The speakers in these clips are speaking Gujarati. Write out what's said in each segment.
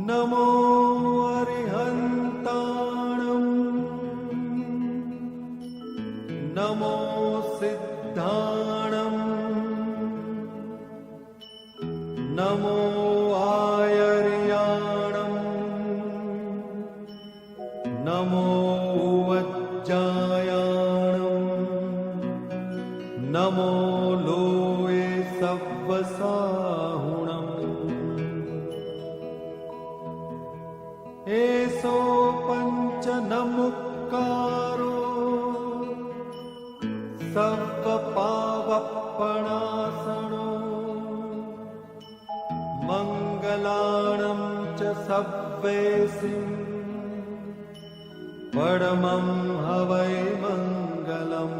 नमो अरिहन्ताणं नमो सिद्धाणं नमो आयर्याणं नमो वज्जायाणं नमो लोये सव्वसाहुणम् एसो पंच नमुक्कारो सर्वपावपणासनो मंगलाणं च सव्वेसिं परमं हवै मंगलम्।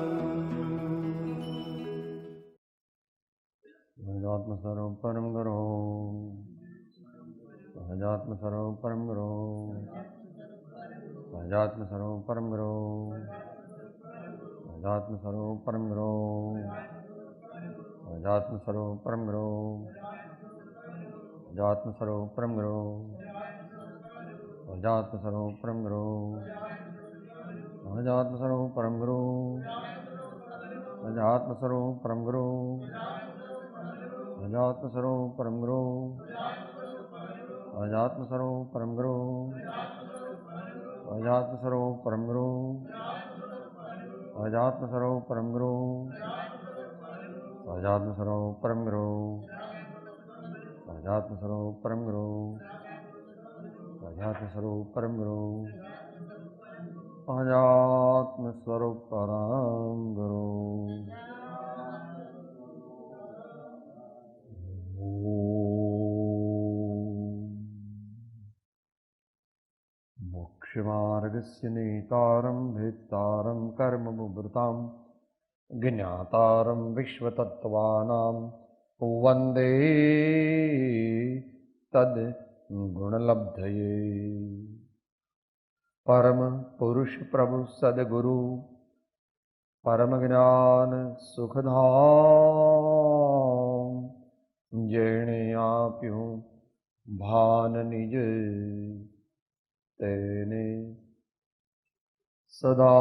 सहजात्मस्वरूप परम गुरु, सहजात्मस्वरूप परम गुरु, सहजात्मस्वरूप परम गुरु, सहजात्मस्वरूप परम गुरु, सहजात्मस्वरूप परम गुरु, सहजात्मस्वरूप परम गुरु, सहजात्मस्वरूप परम गुरु, सहजात्मस्वरूप परम गुरु, सहजात्मस्वरूप परम गुरु, सहजात्मस्वरूप परम गुरु, सहजात्मस्वरूप परम गुरु, सहजात्मस्वरूप परम गुरु, सहजात्मस्वरूप परम गुरु, सहजात्मस्वरूप परम गुरु, सहजात्मस्वरूप परम गुरु, सहजात्मस्वरूप परम गुरु, सहजात्मस्वरूप परम गुरु। मोक्षमार्गस्य नेतारं भेत्तारं कर्ममुभृतां ज्ञातारं विश्वतत्त्वानां वन्दे तद्गुणलब्धये। परम पुरुष प्रभु सद्गुरु परम ज्ञान सुखधाम जेणे आप्यूं भान निज तेने सदा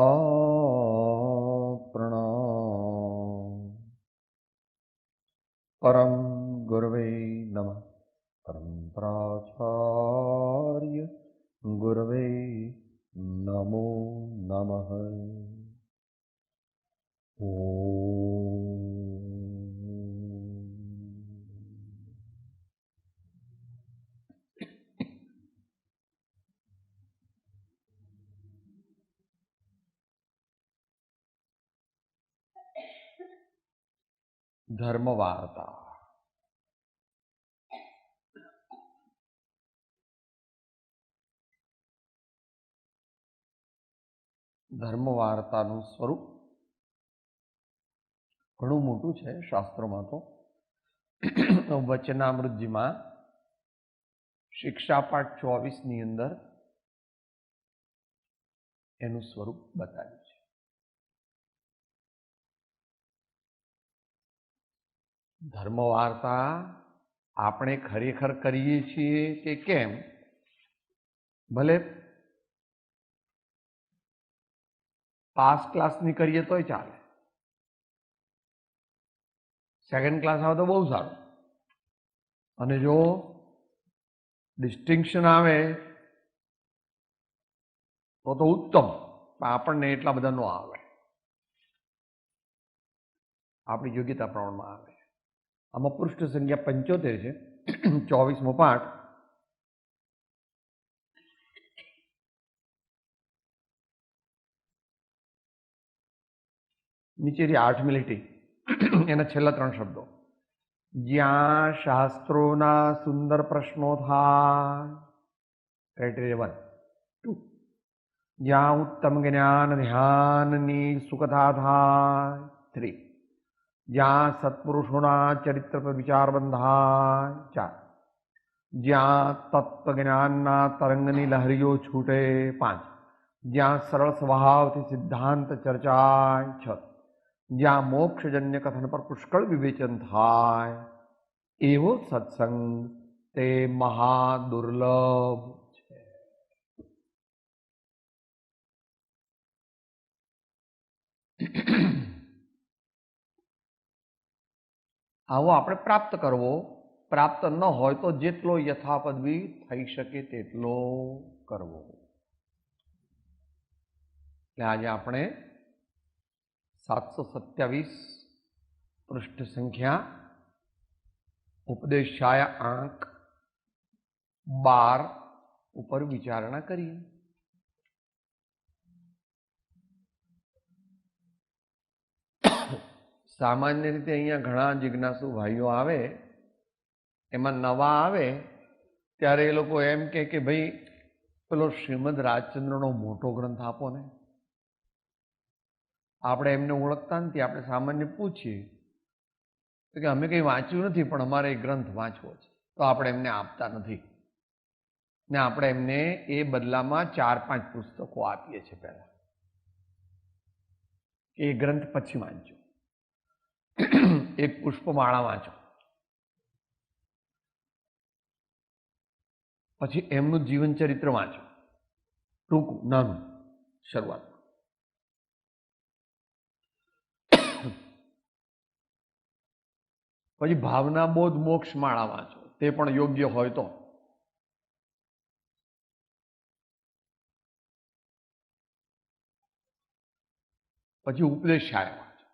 प्रणाम। परम गुरवे नमः। परम प्राचार्य गुरवे नमो नमः। धर्मवार्ता। धर्मवार्ताનું સ્વરૂપ ઘણું મોટું છે શાસ્ત્રોમાં તો વચનામૃતજીમાં શિક્ષાપાઠ 24ની અંદર એનું સ્વરૂપ બતાવ્યું છે। ધર્મવાર્તા આપણે ખરેખર કરીએ છીએ કે કેમ, ભલે પાસ ક્લાસની કરીએ તોય ચાલે, સેકન્ડ ક્લાસ આવે તો બહુ સારું, અને જો ડિસ્ટિંક્શન આવે તો ઉત્તમ, પણ આપણને એટલા બધા ન આવે, આપણી યોગ્યતા પ્રમાણમાં આવે। આમાં પૃષ્ઠ સંખ્યા 75 છે, 24મો પાઠ। નીચેથી 8મી લીટી, એના છેલ્લા 3 શબ્દો। જ્યાં શાસ્ત્રોના સુંદર પ્રશ્નો થાય, ક્રાઇટેરિયા 1 2, જ્યાં ઉત્તમ જ્ઞાન ધ્યાનની સુકથા થાય 3, જ્યાં સત્પુરુષોના ચરિત્ર પર વિચાર બંધાય 4, જ્યાં તત્વજ્ઞાનના તરંગની લહેરીઓ છૂટે 5, જ્યાં સરળ સ્વભાવથી સિદ્ધાંત ચર્ચાય 6, જ્યાં મોક્ષજન્ય કથન પર પુષ્કળ વિવેચન થાય એવો સત્સંગ તે મહાદુર્લભ છે. આવો આપણે પ્રાપ્ત કરવો. પ્રાપ્ત ન હોય તો જેટલો યથાપદવી થઈ શકે તેટલો કરવો. એટલે આજે આપણે 727 પૃષ્ઠ સંખ્યા ઉપદેશાયા આંક 12 ઉપર વિચારણા કરીએ. સામાન્ય રીતે અહીંયા ઘણા જિજ્ઞાસુ ભાઈઓ આવે, એમાં નવા આવે ત્યારે એ લોકો એમ કે ભાઈ પેલો શ્રીમદ રાજચંદ્રનો મોટો ગ્રંથ આપો ને. આપણે એમને ઓળખતા નથી. આપણે સામાન્ય પૂછીએ કે અમે કંઈ વાંચ્યું નથી પણ અમારે એ ગ્રંથ વાંચવો છે, તો આપણે એમને આપતા નથી ને આપણે એમને એ બદલામાં 4-5 પુસ્તકો આપીએ છીએ. પહેલા એ ગ્રંથ પછી વાંચો, એક પુષ્પમાળા વાંચો, પછી એમનું જીવન ચરિત્ર વાંચો, ટૂંકું નાનું શરૂઆત. પછી ભાવના બોધ મોક્ષ માળા વાંચો, તે પણ યોગ્ય હોય તો. પછી ઉપદેશાય વાંચો.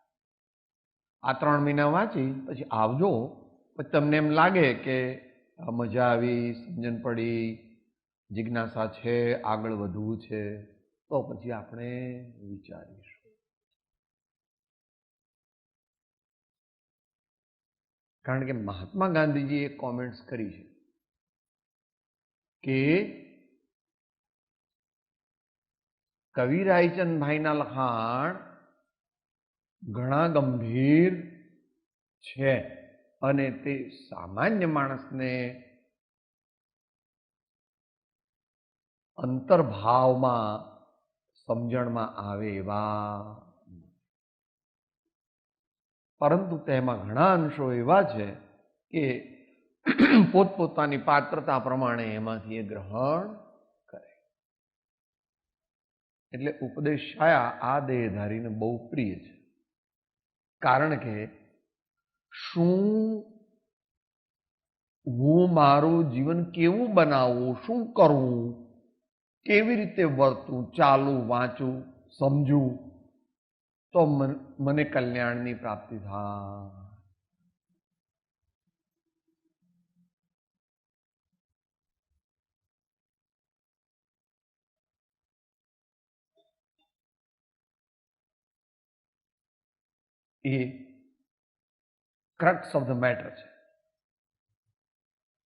આ 3 મહિના વાંચી પછી આવજો. પછી તમને એમ લાગે કે મજા આવી, સમજણ પડી, જિજ્ઞાસા છે, આગળ વધવું છે, તો પછી આપણે વિચારીશું. કારણ કે મહાત્મા ગાંધીજીએ એક કોમેન્ટ્સ કરી છે કે કવિ રાયચંદભાઈના લખાણ ઘણા ગંભીર છે અને તે સામાન્ય માણસને અંતર્ભાવમાં સમજણમાં આવે એવા, પરંતુ તેમાં ઘણા અંશો એવા છે કે પોતપોતાની પાત્રતા પ્રમાણે એમાંથી એ ગ્રહણ કરે. એટલે ઉપદેશાયા આ દેહધારીને બહુ પ્રિય છે. કારણ કે શું હું મારું જીવન કેવું બનાવવું, શું કરવું, કેવી રીતે વર્તવું, ચાલવું, વાંચવું, સમજવું, તો મને કલ્યાણની પ્રાપ્તિ થાય. એ ક્રક્સ ઓફ ધ મેટર છે.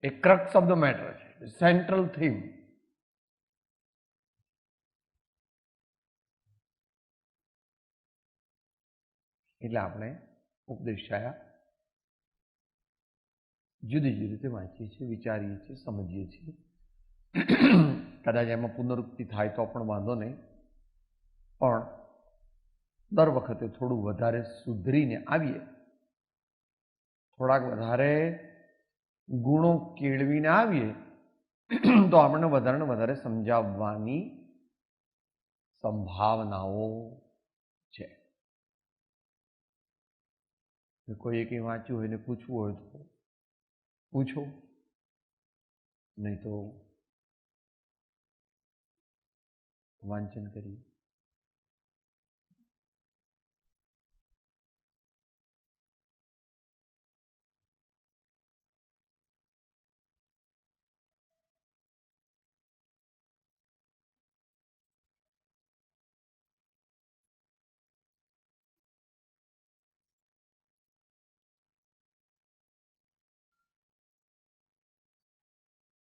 એ ક્રક્સ ઓફ ધ મેટર છે, સેન્ટ્રલ થીમ. એટલે આપણે ઉપદેશાયા જુદી જુદી રીતે વાંચીએ છીએ, વિચારીએ છીએ, સમજીએ છીએ. કદાચ એમાં પુનરુક્તિ થાય તો પણ વાંધો નહીં, પણ દર વખતે થોડું વધારે સુધરીને આવીએ, થોડાક વધારે ગુણો કેળવીને આવીએ તો આપણને વધારે ને વધારે સમજાવવાની સંભાવનાઓ છે. કોઈએ કંઈ વાંચ્યું હોય ને પૂછવું હોય તો પૂછો, નહીં તો વાંચન કરીએ.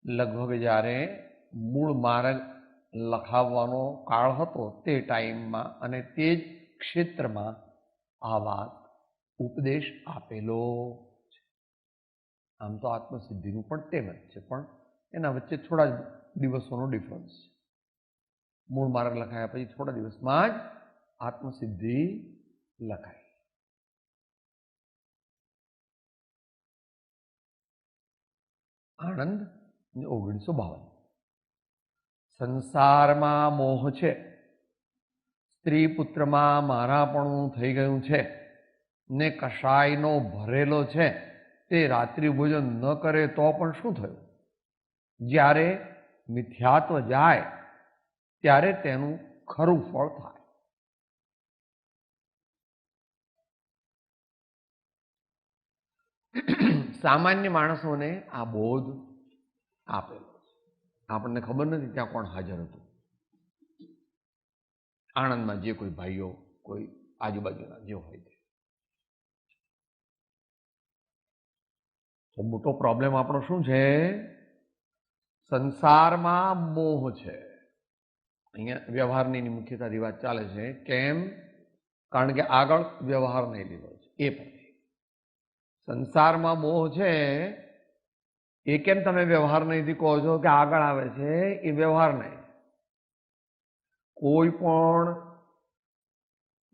લગભગ જ્યારે મૂળ માર્ગ લખાવવાનો કાળ હતો તે ટાઈમમાં અને તે જ ક્ષેત્રમાં આ વાત ઉપદેશ આપેલો છે. આમ તો આત્મસિદ્ધિનું પણ તેમ જ છે, પણ એના વચ્ચે થોડા દિવસોનો ડિફરન્સ છે. મૂળ માર્ગ લખાયા પછી થોડા દિવસમાં જ આત્મસિદ્ધિ લખાય. આણંદ 1952. સંસારમાં મોહ છે, સ્ત્રી પુત્રમાં મારાપણું થઈ ગયું છે ને કશાયનો ભરેલો છે, તે રાત્રિ ભોજન ન કરે તો પણ શું થયું? જ્યારે મિથ્યાત્વ જાય ત્યારે તેનું ખરું ફળ થાય. સામાન્ય માણસોને આ બોધ આપેલો છે. આપણને ખબર નથી ત્યાં કોણ હાજર હતું. આણંદમાં જે કોઈ ભાઈઓ, કોઈ આજુબાજુના જે હોય છે. તો મોટો પ્રોબ્લેમ આપણો શું છે? સંસારમાં મોહ છે. અહીંયા વ્યવહારની મુખ્યતાથી વાત ચાલે છે. કેમ? કારણ કે આગળ વ્યવહાર નહીં લીધો છે એ પણ. સંસારમાં મોહ છે એ કેમ તમે વ્યવહાર નહીં કહો છો કે આગળ આવે છે? એ વ્યવહાર નહીં. કોઈ પણ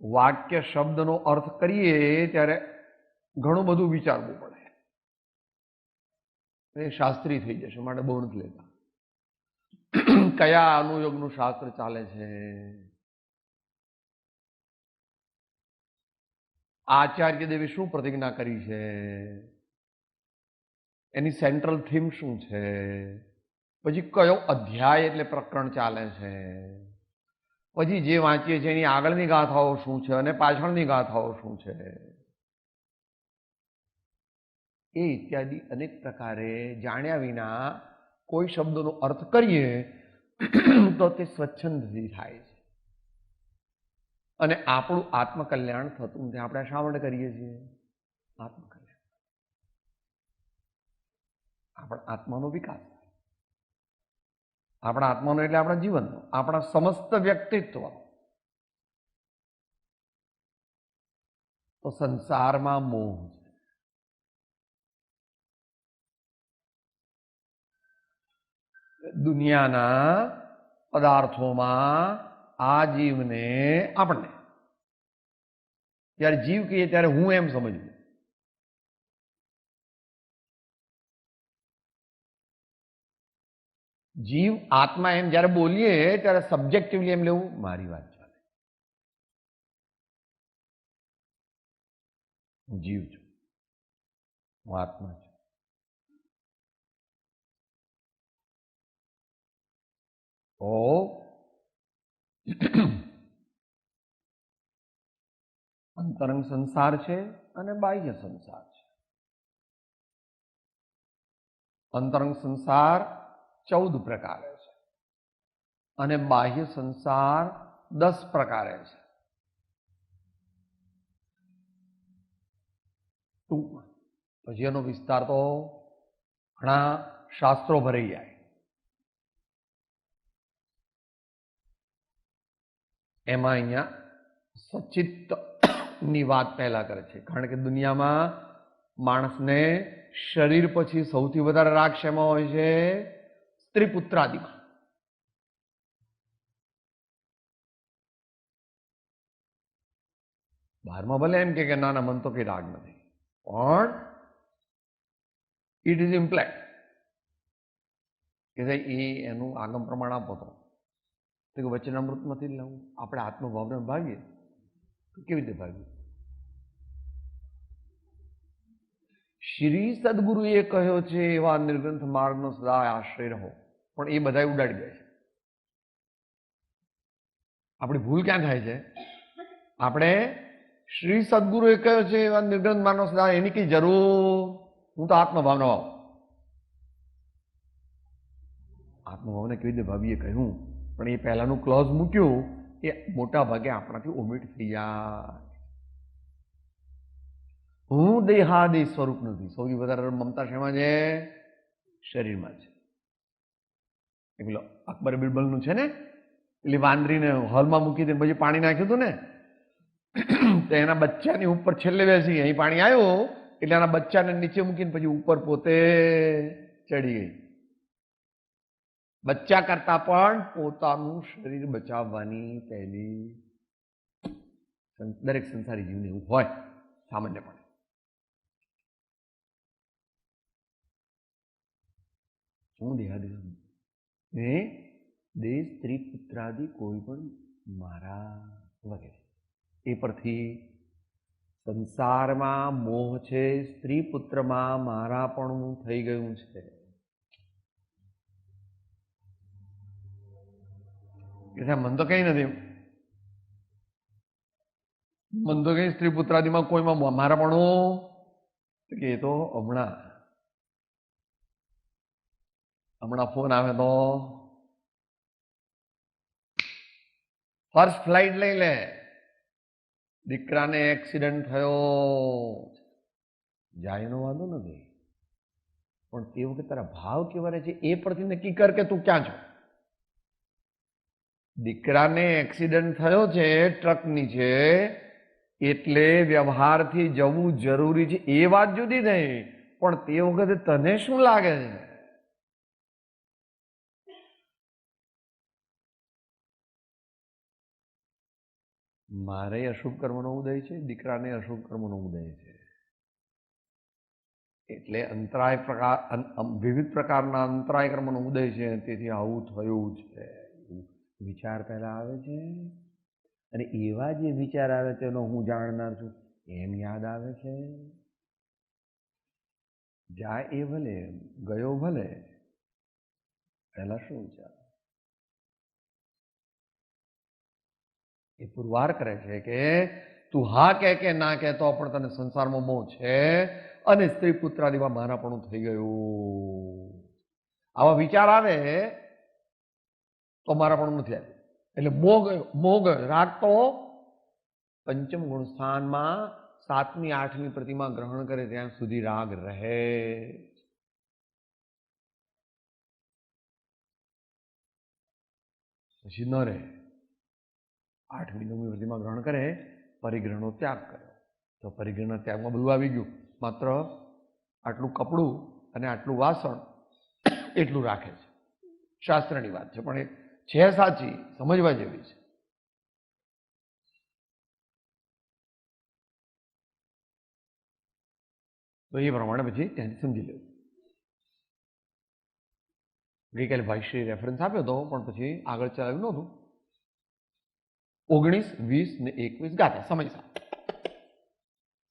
વાક્ય શબ્દનો અર્થ કરીએ ત્યારે ઘણું બધું વિચારવું પડે. એ શાસ્ત્રી થઈ જશે માટે બહુ નથી લેતા. કયા અનુયોગનું શાસ્ત્ર ચાલે છે? આચાર્ય દેવે શું પ્રતિજ્ઞા કરી છે? એની સેન્ટ્રલ થીમ શું છે? પછી કયો અધ્યાય એટલે પ્રકરણ ચાલે છે? પછી જે વાંચીએ છીએ એની આગળની ગાથાઓ શું છે અને પાછળની ગાથાઓ શું છે? એ ઇત્યાદિ અનેક પ્રકારે જાણ્યા વિના કોઈ શબ્દનો અર્થ કરીએ તો તે સ્વચ્છંદથી થાય છે. અને આપણું આત્મકલ્યાણ થતું નથી. આપણે શા માટે કરીએ છીએ? આત્મકલ્યાણ. આપણા આત્માનો વિકાસ થાય. આપણા આત્માનો એટલે આપણા જીવનનો, આપણા સમસ્ત વ્યક્તિત્વ. તો સંસારમાં મોહ છે. દુનિયાના પદાર્થોમાં આ જીવને આપણને જ્યારે જીવ કહીએ ત્યારે હું એમ સમજવું. જીવ આત્મા એમ જ્યારે બોલીએ ત્યારે સબ્જેક્ટિવલી એમ લેવું મારી વાત ચાલે. હું જીવ છું, હું આત્મા છું. તો અંતરંગ સંસાર છે અને બાહ્ય સંસાર છે. અંતરંગ સંસાર 14 પ્રકારે છે અને બાહ્ય સંસાર 10 પ્રકારે છે. ટૂંકમાં પછી એનો વિસ્તાર તો ઘણા શાસ્ત્રો ભરાઈ જાય. એમાં અહીંયા સચિત્ત ની વાત પહેલા કરે છે. કારણ કે દુનિયામાં માણસને શરીર પછી સૌથી વધારે રાગ શેમાં હોય છે? સ્ત્રી પુત્રાદિમાં. બહારમાં ભલે એમ કે ના ના મન તો કઈ રાગ નથી, પણ ઇટ ઇઝ ઇમ્પ્લાઇડ કે એ એનું આગમ પ્રમાણ આપો તો વચનામૃતમાંથી જ લાવું. આપણે આત્મભાવને ભાગીએ તો કેવી રીતે ભાગીએ? શ્રી સદગુરુએ કહ્યો છે એવા નિર્ગ્રંથ માર્ગનો સદા આશ્રય રહો, પણ એ બધા ઉડાડી દે છે. આપણી ભૂલ ક્યાં થાય છે? આપણે શ્રી સદગુરુએ કહ્યો છે એવા નિર્ગ્રંથ માર્ગનો સદા, એની કઈ જરૂર? હું તો આત્મભાવના ભાવ. આત્મભાવને કેવી રીતે ભાવીએ કહ્યું, પણ એ પહેલાનું ક્લોઝ મૂક્યું એ મોટા ભાગે આપણાથી ઓમિટ થઈ જાય. હું દેહાદેશ સ્વરૂપ નથી. સૌથી વધારે મમતા શેમાં છે? શરીરમાં છે. પેલો અકબર બિરબલનું છે ને, પેલી વાંદરીને હોલમાં મૂકી દે પછી પાણી નાખ્યું હતું ને, તો એના બચ્ચાની ઉપર છેલ્લે બેસી, અહીં પાણી આવ્યું એટલે એના બચ્ચાને નીચે મૂકીને પછી ઉપર પોતે ચડી ગઈ. બચ્ચા કરતા પણ પોતાનું શરીર બચાવવાની પહેલી દરેક સંસારી જીવને એવું હોય સામાન્યપણે. શું દેહાધીશ ને દેહ સ્ત્રી પુત્રાદિ કોઈ પણ મારા વગેરે. એ પરથી સંસારમાં મોહ છે, સ્ત્રી પુત્રમાં મારા પણ થઈ ગયું છે. મન તો કઈ નથી, મન તો કઈ સ્ત્રી પુત્રાદિમાં કોઈમાં મારા પણ કે તો હમણાં ફોન આવે તો ફર્સ્ટ ફ્લાઇટ લઈ લે, દીકરાને એક્સિડન્ટ થયો, જાય એનો વાંધો નથી, પણ તે વખતે તારા ભાવ કેવા રહે છે એ પરથી નક્કી કર કે તું ક્યાં છો. દીકરાને એક્સિડન્ટ થયો છે ટ્રક નીચે એટલે વ્યવહારથી જવું જરૂરી છે એ વાત જુદી થઈ, પણ તે વખતે તને શું લાગે છે? મારે અશુભ કર્મનો ઉદય છે, દીકરાને અશુભ કર્મનો ઉદય છે, એટલે અંતરાય પ્રકાર વિવિધ પ્રકારના અંતરાય કર્મનો ઉદય છે, તેથી આવું થયું છે. વિચાર પહેલા આવે છે અને એવા જે વિચાર આવે તેનો હું જાણનાર છું એમ યાદ આવે છે. જાય એ ભલે, ગયો ભલે, પહેલા શું વિચાર? એ પુરવાર કરે છે કે તું હા કે ના કે તો પણ તને સંસારમાં મોહ છે અને સ્ત્રી પુત્રાદિમાં મારાપણું થઈ ગયું. આવા વિચાર આવે તો મારાપણું નથી આવ્યું એટલે મોહ ગયો. મોહ ગયો. રાગ તો પંચમ ગુણ સ્થાનમાં 7મી 8મી પ્રતિમા ગ્રહણ કરે ત્યાં સુધી રાગ રહે. પછી ન રહે. 8મી 9મી પ્રતિમા ગ્રહણ કરે, પરિગ્રહનો ત્યાગ કર્યો તો પરિગ્રહના ત્યાગમાં બધું આવી ગયું, માત્ર આટલું કપડું અને આટલું વાસણ એટલું રાખે છે. શાસ્ત્રની વાત છે પણ એ છે સાચી, સમજવા જેવી છે. તો એ પ્રમાણે પછી ત્યાંથી સમજી લેવું. ગઈકાલે ભાઈશ્રી રેફરન્સ આપ્યો હતો પણ પછી આગળ ચલાવ્યું નહોતું. 19, 20 ને 21 ગાતા સમયસા.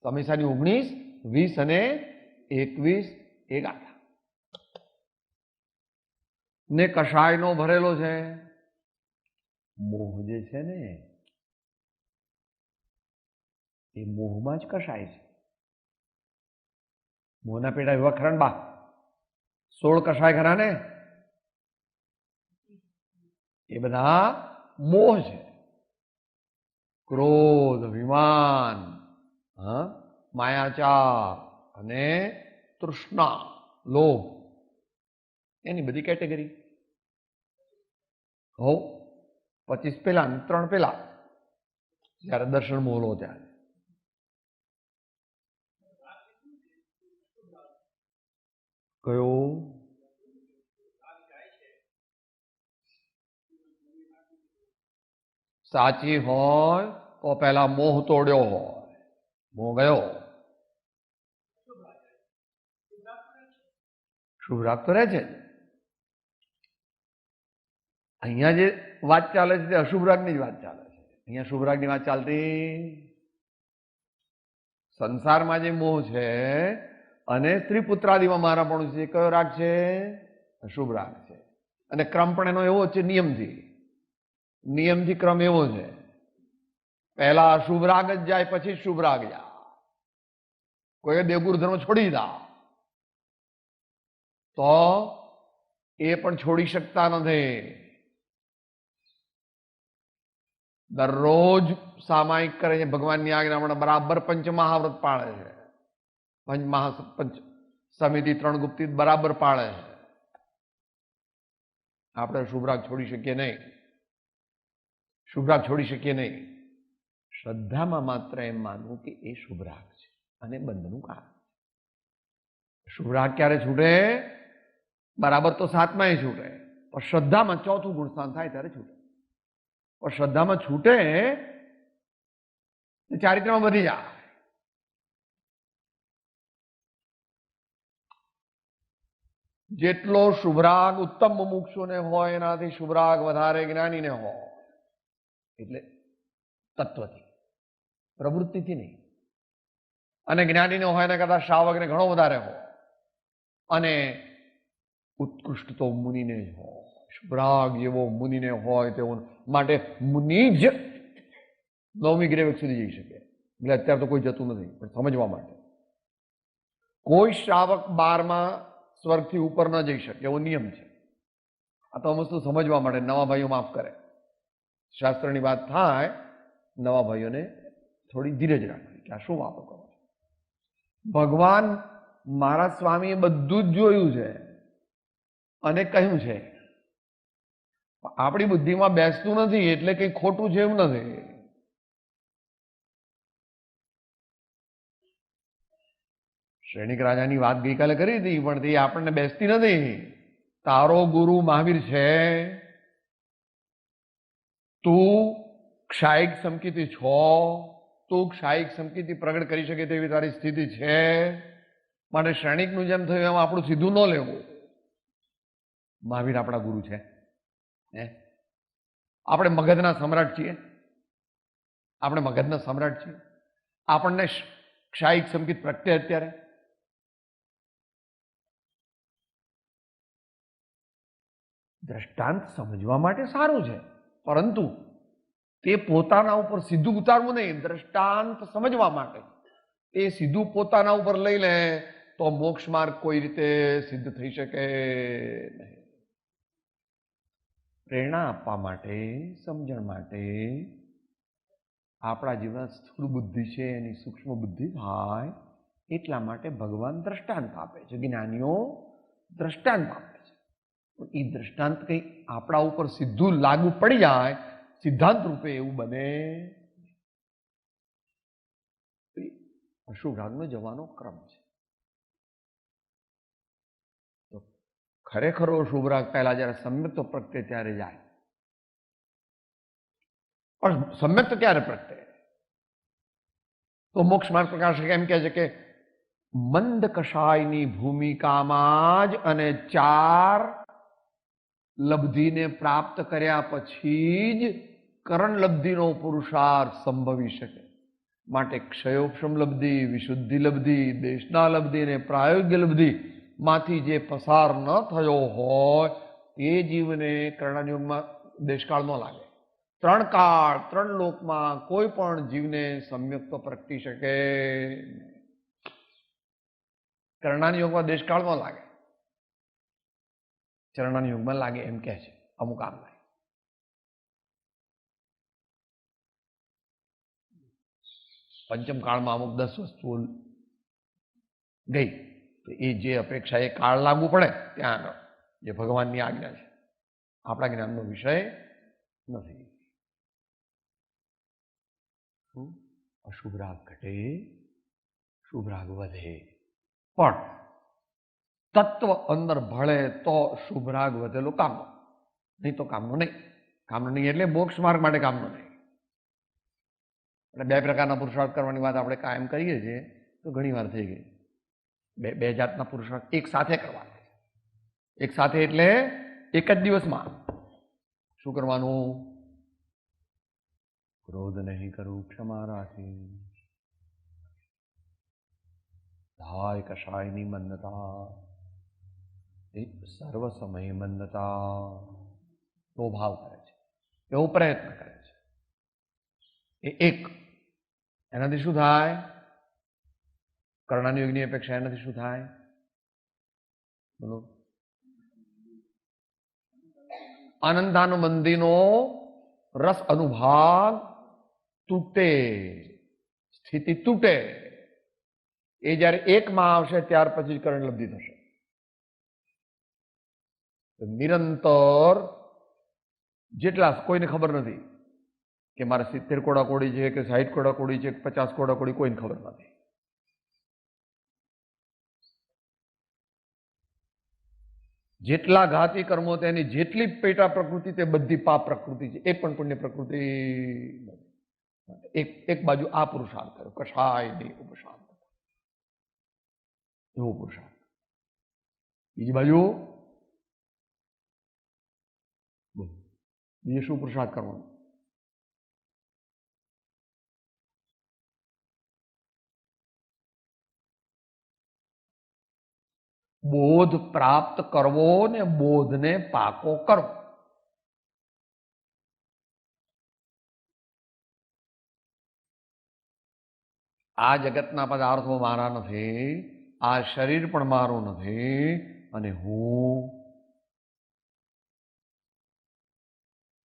સમયસાની 19, 20 અને 21 એ ગાતા ને કષાયનો ભરેલો છે. મોહ જે છે ને એ મોહમાં જ કષાય છે. મોહના પેટા એવા ખરા બા, 16 કષાય ખરા ને, એ બધા મોહ છે. ક્રોધ, અભિમાન, માયાચાર અને તૃષ્ણા, લોભ, એની બધી કેટેગરી. 25 પેલા 3 પેલા જયારે દર્શન મોહલો ત્યારે કયો સાચી હોય તો પહેલા મોહ તોડ્યો હોય, મોહ ગયો. શુભ રાગ તો રહે છે. અહીંયા જે વાત ચાલે છે તે અશુભ રાગની જ વાત ચાલે છે. અહીંયા શુભ રાગની વાત ચાલતી. સંસારમાં જે મોહ છે અને સ્ત્રી પુત્રાદિમાં મારા પણ છે, કયો રાગ છે? અશુભ રાગ છે. અને ક્રમ પણ એનો એવો છે, નિયમથી ક્રમ એવો છે, પહેલા અશુભ રાગ જ જાય પછી શુભ રાગ જાય. કોઈ દેવગુરુ ધર્મ છોડી દીધા તો એ પણ છોડી શકતા નથી. દરરોજ સામાયિક કરે છે, ભગવાનની આજ્ઞા બરાબર પંચમહાવ્રત પાળે છે, પંચ સમિતિ 3 ગુપ્તી બરાબર પાળે છે. આપણે શુભ રાગ છોડી શકીએ નહીં, શુભ રાગ છોડી શકીએ નહીં. શ્રદ્ધામાં માત્ર એમ માનવું કે એ શુભ રાગ છે અને બંધનું કારણ. શુભ રાગ ક્યારે છૂટે? બરાબર તો 7માય છૂટે, પણ શ્રદ્ધામાં 4થું ગુણસ્થાન થાય ત્યારે છૂટે. પણ શ્રદ્ધામાં છૂટે ચારિત્રમાં વધી જાય. જેટલો શુભરાગ ઉત્તમ મુમુક્ષુને હોય એનાથી શુભરાગ વધારે જ્ઞાનીને હોય. એટલે તત્વથી, પ્રવૃત્તિથી નહીં. અને જ્ઞાનીને હોય એના કરતા શ્રાવકને ઘણો વધારે હોય. અને ઉત્કૃષ્ટ તો મુનિને જ હોય. શુભરાગ જેવો મુનિને હોય તેવો માટે મુનિ જ 9મી ગ્રેવેક સુધી જઈ શકે. એટલે અત્યારે તો કોઈ જતું નથી, પણ સમજવા માટે કોઈ શ્રાવક 12મા સ્વર્ગથી ઉપર ન જઈ શકે એવો નિયમ છે. આ તો વસ્તુ સમજવા માટે નવા ભાઈઓ માફ કરે. શાસ્ત્રની વાત થાય, નવા ભાઈઓને થોડી ધીરજ રાખવી કે આ શું વાતો કરો. ભગવાન મારા સ્વામીએ બધું જ જોયું છે અને કહ્યું છે. આપણી બુદ્ધિમાં બેસતું નથી એટલે કંઈ ખોટું છે એવું નથી. શ્રેણિક રાજાની વાત ગઈકાલે કરી હતી, પણ તે આપણને બેસતી નથી. તારો ગુરુ મહાવીર છે, તું ક્ષાયિક સંકિતિ છો, તું ક્ષાયિક સંકિતિ પ્રગટ કરી શકે તેવી તારી સ્થિતિ છે. માટે શ્રેણિકનું જેમ થયું એમ આપણું સીધું ન લેવું. મહાવીર આપણા ગુરુ છે. આપણે મગધના સમ્રાટ છીએ. આપણે મગધના સમ્રાટ છીએ. આપણને ક્ષાયિક સંકિત પ્રગટે અત્યારે. દ્રષ્ટાંત સમજવા માટે સારું છે, પરંતુ તે પોતાના ઉપર સીધું ઉતારવું નહીં. દ્રષ્ટાંત સમજવા માટે એ સીધું પોતાના ઉપર લઈ લે તો મોક્ષ માર્ગ કોઈ રીતે સિદ્ધ થઈ શકે નહીં. પ્રેરણા આપવા માટે, સમજણ માટે આપણા જીવન સ્થૂળ બુદ્ધિ છે એની સૂક્ષ્મ બુદ્ધિ થાય એટલા માટે ભગવાન દ્રષ્ટાંત આપે છે. જ્ઞાનીઓ દ્રષ્ટાંત આપે છે. એ દ્રષ્ટાંત કંઈ આપણા ઉપર સીધું લાગુ પડી જાય સિદ્ધાંત રૂપે એવું બને. અશુભરાગનો જવાનો ક્રમ છે. તો ખરેખરો શુભરાગ પહેલા જયારે સમ્યક્ત પ્રગટે ત્યારે જાય. પણ સમ્યક્ત ક્યારે પ્રગટે? તો મોક્ષ માર્ગ પ્રકાશક એમ કહે છે કે મંદ કષાયની ભૂમિકામાં જ અને 4 લબ્ધિને પ્રાપ્ત કર્યા પછી જ કરણ લબ્ધિનો પુરુષાર્થ સંભવી શકે. માટે ક્ષયોક્ષમ લબ્ધિ, વિશુદ્ધિ લબ્ધિ, દેશના લબ્ધિ અને પ્રાયોગ્ય લબ્ધિ માંથી જે પસાર ન થયો હોય તે જીવને કર્ણયુગમાં દેશકાળ ન લાગે. 3 કાળ 3 લોકમાં કોઈ પણ જીવને સમ્યક્ત પ્રગટી શકે. કર્ણાની યુગમાં દેશકાળ ન લાગે, ચરણાની યુગમાં લાગે એમ કહે છે અમુક આમ. પંચમ કાળમાં અમુક 10 વસ્તુઓ ગઈ તો એ જે અપેક્ષા એ કાળ લાગુ પડે ત્યાં આગળ જે ભગવાનની આજ્ઞા છે, આપણા જ્ઞાનનો વિષય નથી. અશુભ રાગ ઘટે, શુભ રાગ વધે. પણ તત્વ અંદર ભળે તો શુભ રાગ વધેલો કામનો, નહીં તો કામનો નહીં. કામનો નહીં એટલે મોક્ષ માર્ગ માટે કામનો નહીં. એટલે 2 પ્રકારના પુરુષાર્થ કરવાની વાત આપણે કાયમ કરીએ છીએ તો ઘણી વાર થઈ ગઈ. બે જાતના પુરુષાર્થ એક સાથે કરવાના. એક સાથે એટલે એક જ દિવસમાં. શું કરવાનું? ક્રોધ નહીં કરું, ક્ષમા રાખી, ધાય કષાયની મન્નતા, સર્વ સમય મન્નતા, તો ભાવ કરે છે, એવો પ્રયત્ન કરે છે. એ એક. એનાથી શું થાય? કર્ણાની યોગની અપેક્ષા એનાથી શું થાય? બોલો. આનંદાનુબંધીનો રસ અનુભાગ તૂટે, સ્થિતિ તૂટે. એ જયારે એકમાં આવશે ત્યાર પછી કરણ લબ્ધિ થશે. નિરંતર જેટલા કોઈને ખબર નથી કે મારે 70 કોડાકોડી છે કે 60 કોડાકોડી છે કે 50 કોડાકોડી, કોઈને ખબર નથી. જેટલા ઘાતી કર્મો તેની જેટલી પેટા પ્રકૃતિ તે બધી પાપ પ્રકૃતિ છે, એક પણ પુણ્ય પ્રકૃતિ નથી. એક બાજુ આ પુરુષાર્થ કર્યો, કષાય નહીં ઉપશાંત, એવો પુરુષાર્થ. બીજી બાજુ બીજે શું પુરુષાર્થ કરવાનો? બોધ પ્રાપ્ત કરવો ને બોધને પાકો કરવો. આ જગતના પદાર્થો મારા નથી, આ શરીર પણ મારું નથી, અને હું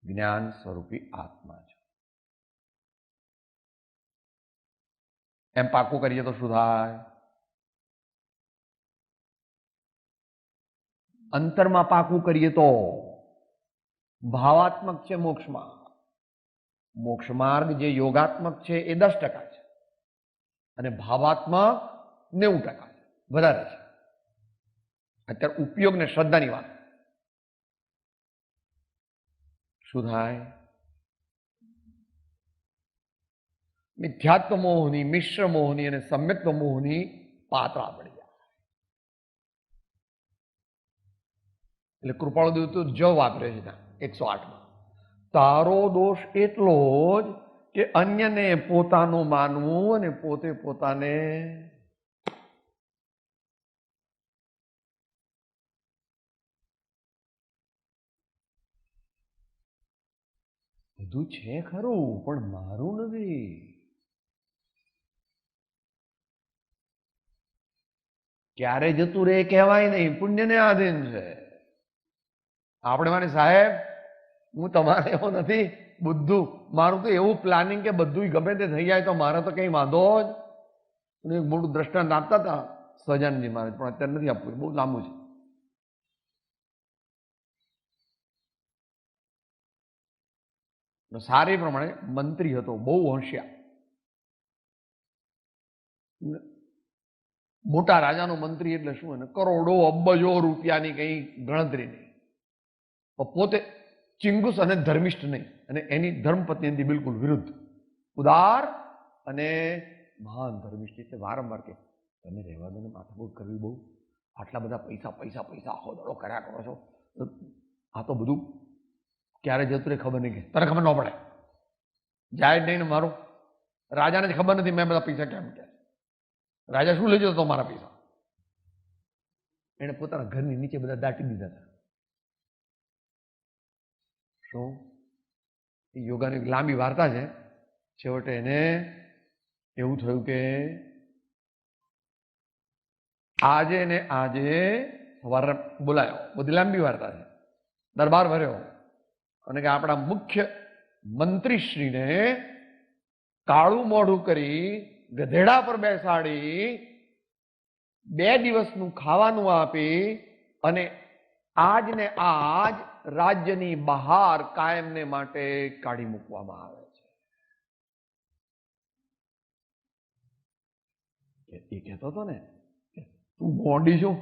જ્ઞાન સ્વરૂપી આત્મા છું. એમ પાકું કરીએ તો શું થાય? અંતરમાં પાકું કરીએ તો ભાવાત્મક છે મોક્ષમાર્ગ. મોક્ષમાર્ગ જે યોગાત્મક છે એ 10% છે અને ભાવાત્મક 90% છે, વધારે છે. અત્યારે ઉપયોગ ને શ્રદ્ધાની વાત. શું થાય? મિથ્યાત્વ મોહની, મિશ્ર મોહની અને સમ્યક્ત મોહની પાતળા પડી જાય. એટલે કૃપાળુ દેવ તો જ વાપરે છે ત્યાં 108માં. તારો દોષ એટલો જ કે અન્યને પોતાનું માનવું અને પોતે પોતાને બધું છે ખરું પણ મારું નથી. ક્યારે જતું રે કહેવાય નહીં, પુણ્યને આધીન છે. આપણે માની સાહેબ હું તમારે એવો નથી, બધું મારું તો એવું પ્લાનિંગ કે બધું ગમે તે થઈ જાય તો મારે તો કઈ વાંધો જ. એક મોટું દ્રષ્ટાંત આપતા હતા સહજાનંદજી મહારાજ, પણ અત્યારે નથી આપવું, બહુ લાંબુ છે. સારી પ્રમાણે મંત્રી હતો, બહુ હોશિયાર, મોટા રાજાનો મંત્રી એટલે શું, એને કરોડો અબજો રૂપિયાની કઈ ગણતરી નહીં. પોતે ચિંગુસ અને ધર્મિષ્ઠ નહીં, અને એની ધર્મપત્ની બિલકુલ વિરુદ્ધ, ઉદાર અને મહાન ધર્મિષ્ઠ. એટલે વારંવાર કે તમે રહેવા દો ને, માથાકૂટ કરવી બહુ, આટલા બધા પૈસા પૈસા પૈસા આખો દડો કર્યા કરો છો, આ તો બધું ક્યારે જતું રહે ખબર નહીં, કે તને ખબર ન પડે, જાય જ નહીં ને. મારું રાજાને જ ખબર નથી મેં બધા પૈસા કેમ કે. રાજા શું લઈ જતો મારા પૈસા? એને પોતાના ઘરની નીચે બધા દાટી દીધા હતા. શું? એ યોગાની લાંબી વાર્તા છે. છેવટે એને એવું થયું કે આજે ને આજે સવારે બોલાયો, બધી લાંબી વાર્તા છે, દરબાર ભર્યો અને કે આપણા મુખ્ય મંત્રીશ્રીને કાળું મોઢું કરી ગધેડા પર બેસાડી 2 દિવસનું ખાવાનું આપી અને આજ ને આજ રાજ્યની બહાર કાયમને માટે કાઢી મૂકવામાં આવે છે. એ કહેતો હતો ને, તું ગોંડી છું,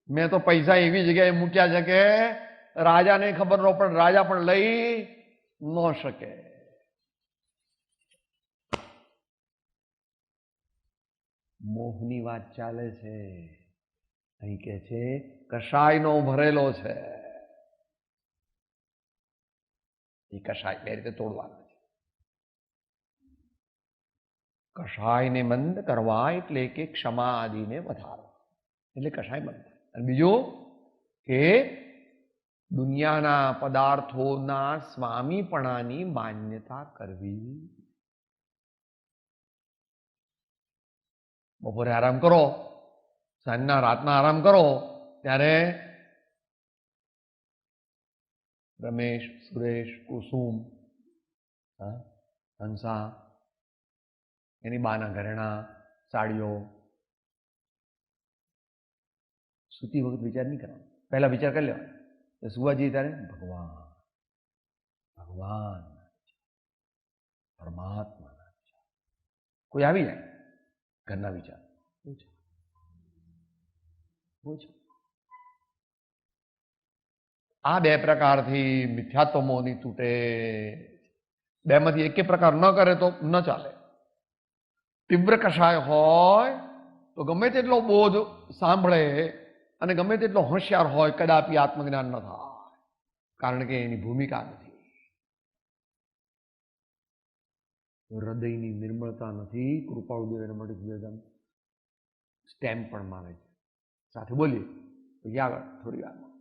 મેં તો પૈસા એવી જગ્યાએ મૂક્યા છે કે રાજાને ખબર ન પણ રાજા પણ લઈ ન શકે. મોહની વાત ચાલે છે. અહીં કે છે કષાયનો ભરેલો છે. એ કષાય 2 રીતે તોડવાનો છે. કષાયને મંદ કરવા એટલે કે ક્ષમા આદિને વધારવા, એટલે કષાય મંદ. અને બીજું કે દુનિયાના પદાર્થોના સ્વામીપણાની માન્યતા કરવી. બપોરે આરામ કરો, સાંજના રાતના આરામ કરો, ત્યારે રમેશ, સુરેશ, કુસુમ, હંસા, એની બાના ઘરેણા, સાડીઓ, સૂતી વખત વિચાર નહીં કરવાનો. પહેલા વિચાર કરી લેવાનો, સુવા જઈએ ત્યારે ભગવાન ભગવાન પરમાત્મા. કોઈ આવી જાય ઘરના વિચાર, આ 2 પ્રકારથી મિથ્યાત્વ મોહની તૂટે. 2માંથી એક પ્રકાર ન કરે તો ન ચાલે. તીવ્ર કષાય હોય તો ગમે તેટલો બોધ સાંભળે અને ગમે તેટલો હોશિયાર હોય કદાપી આત્મજ્ઞાન ન થાય, કારણ કે એની ભૂમિકા નથી, હૃદયની નિર્મળતા નથી. કૃપાળુદેવ એના માટે સ્ટેમ્પ પણ મારે છે. સાથે બોલીએ પછી આગળ થોડી વારમાં.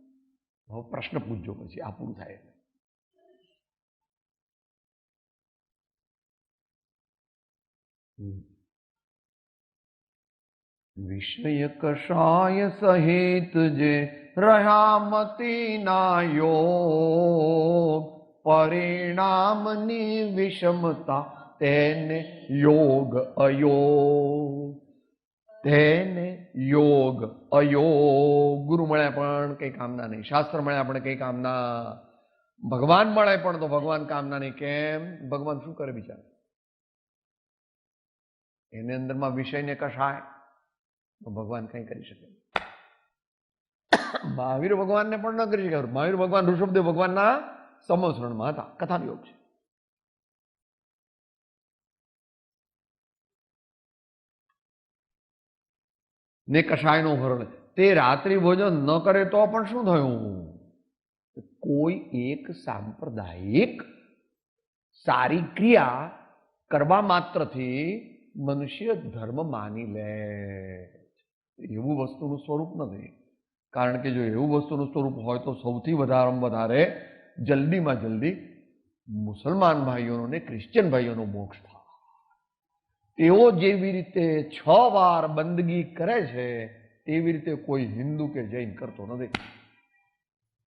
હવે પ્રશ્ન પૂછજો, પછી આ પૂરું થાય. વિષય કષાય સહિત જે રહ્યા મતીના યોગ, પરિણામની વિષમતા તેને યોગ અયોગ, તેને યોગ અયોગ. ગુરુ મળ્યા પણ કઈ કામના નહીં, શાસ્ત્ર મળ્યા પણ કઈ કામના, ભગવાન મળે પણ તો ભગવાન કામના નહીં. કેમ? ભગવાન શું કરે બિચારા? એની અંદરમાં વિષયને કશાય તો ભગવાન કઈ કરી શકે. મહાવીર ભગવાનને પણ ન કરી શકે. મહાવીર ભગવાન ઋષભદેવ ભગવાનના સંવત્સરણમાં હતા. કથાનો યોગ છે. ને કશાયનો હરણ, તે રાત્રિ ભોજન ન કરે તો પણ શું થયું? કોઈ એક સાંપ્રદાયિક સારી ક્રિયા કરવા માત્રથી મનુષ્ય ધર્મ માની લે. એવું વસ્તુનું સ્વરૂપ નથી. કારણ કે જો એવું વસ્તુનું સ્વરૂપ હોય તો સૌથી વધારે જલ્દીમાં જલ્દી મુસલમાન ભાઈઓનો ને ક્રિશ્ચિયન ભાઈઓનો મોક્ષ થાય. તેઓ જેવી રીતે 6 વાર બંદગી કરે છે તેવી રીતે કોઈ હિન્દુ કે જૈન કરતો નથી.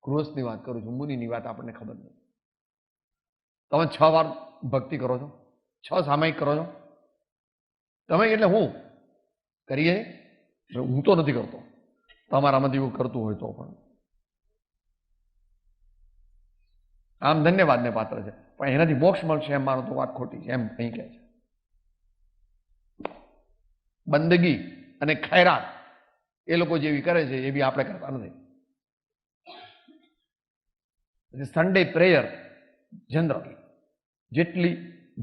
ગૃહસ્થની વાત કરું છું, મુનિની વાત આપણને ખબર નથી. તમે 6 વાર ભક્તિ કરો છો, 6 સામાયિક કરો છો તમે, એટલે હું કરીએ? હું તો નથી કરતો, તમારામાંથી એવું કરતું હોય તો પણ આમ ધન્યવાદને પાત્ર છે, પણ એનાથી મોક્ષ મળશે એમ માનો તો વાત ખોટી છે, એમ અહીં કહે છે. બંદગી અને ખૈરાત એ લોકો જેવી કરે છે એવી આપણે કરતા નથી. સન્ડે પ્રેયર જનરલી જેટલી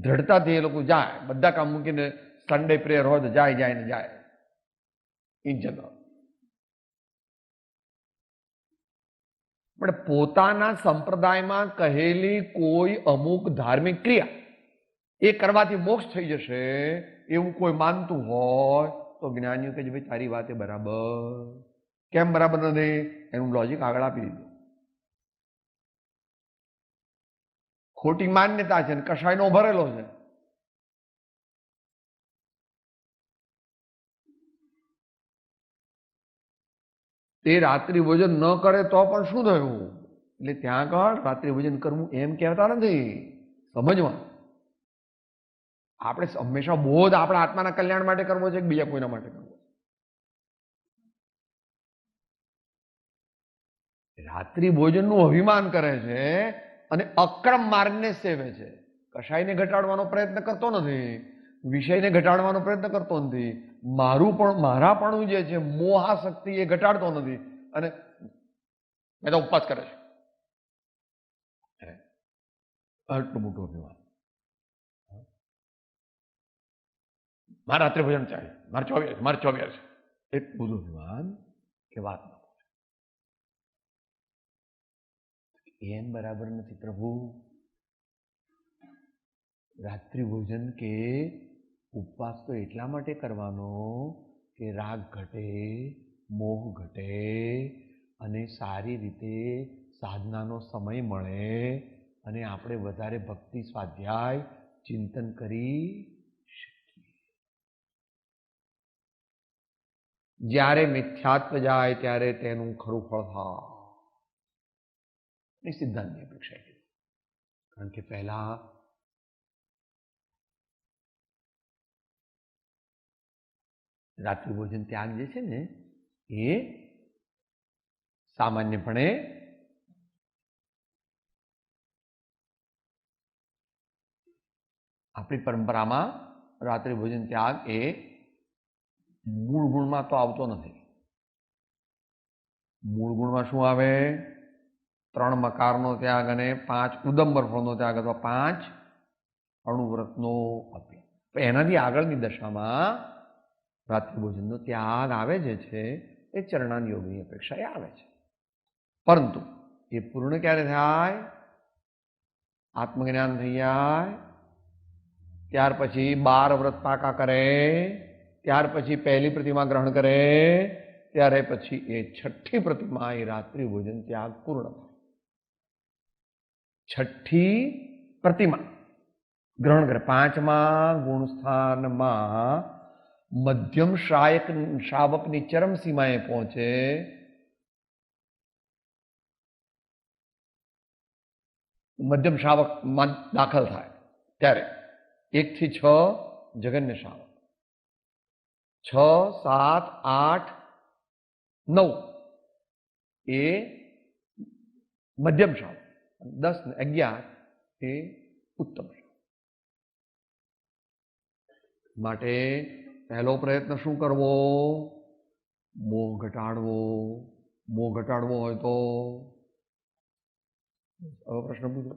દ્રઢતાથી એ લોકો જાય, બધા કામ મૂકીને સન્ડે પ્રેયર હોય તો જાય ને જાય ઇન જનરલ. પણ પોતાના સંપ્રદાયમાં કહેલી કોઈ અમુક ધાર્મિક ક્રિયા એ કરવાથી મોક્ષ થઈ જશે એવું કોઈ માનતું હોય તો જ્ઞાનીઓ કે ભાઈ તારી વાત એ બરાબર. કેમ બરાબર નથી? એનું લોજિક આગળ આપી દીધું. ખોટી માન્યતા છે ને કશાયનો ભરેલો છે. તે રાત્રિ ભોજન ન કરે તો પણ શું થયું? એટલે ત્યાં આગળ રાત્રિ ભોજન કરવું એમ કહેતા નથી, સમજવા. આપણે હંમેશા બોધ આપણા આત્માના કલ્યાણ માટે કરવો છે કે બીજા કોઈના માટે કરવો? રાત્રિ ભોજનનું અભિમાન કરે છે અને અક્રમ માર્ગને સેવે છે. કશાયને ઘટાડવાનો પ્રયત્ન કરતો નથી, વિષયને ઘટાડવાનો પ્રયત્ન કરતો નથી, મારાપણું જે છે મોહાશક્તિ એ ઘટાડતો નથી અને મેં તો ઉપવાસ કરે છે. આટલું મોટું અભિમાન. મારા રાત્રે ભોજન ચાલે, મારે 24 છે. એક બધું અભિમાન કે વાત ન એમ બરાબર નથી પ્રભુ. રાત્રિ ભોજન કે ઉપવાસ તો એટલા માટે કરવાનો કે રાગ ઘટે, મોહ ઘટે અને સારી રીતે સાધનાનો સમય મળે અને આપણે વધારે ભક્તિ, સ્વાધ્યાય, ચિંતન કરી શકીએ. જ્યારે મિથ્યાત્વ જાય ત્યારે તેનું ખરું ફળ થાય. એ સિદ્ધાંતની અપેક્ષા છે. કારણ કે પહેલા રાત્રિ ભોજન ત્યાગ જે છે ને એ સામાન્યપણે આપણી પરંપરામાં રાત્રિ ભોજન ત્યાગ એ મૂળ ગુણમાં તો આવતો નથી. મૂળ ગુણમાં શું આવે? 3 મકારનો ત્યાગ અને 5 ઉદંબર ફળનો ત્યાગ અથવા 5 અણુવ્રતનો અભ્યાસ. એનાથી આગળની દશામાં રાત્રિ ભોજનનો ત્યાગ આવે જે છે એ ચરણાન યોગની અપેક્ષા એ આવે છે. પરંતુ એ પૂર્ણ ક્યારે થાય? આત્મજ્ઞાન થઈ જાય, ત્યાર પછી 12 વ્રત પાકા કરે, ત્યાર પછી પહેલી પ્રતિમા ગ્રહણ કરે, ત્યારે પછી એ 6ઠ્ઠી પ્રતિમા એ રાત્રિ ભોજન ત્યાગ પૂર્ણ થાય. 6ઠ્ઠી પ્રતિમા ગ્રહણ કરે. 5મા ગુણસ્થાનમાં મધ્યમ શ્રાવકની ચરમ સીમાએ પહોંચે, મધ્યમ શ્રાવકમાં દાખલ થાય ત્યારે 1 થી 6 જગન્ય શ્રાવક, 6, 7, 8, 9 એ મધ્યમ શ્રાવક, 10 ને 11 એ ઉત્તમ શ્રાવક. માટે પહેલો પ્રયત્ન શું કરવો? મોહ ઘટાડવો. મોહ ઘટાડવો હોય તો હવે પ્રશ્ન પૂછો.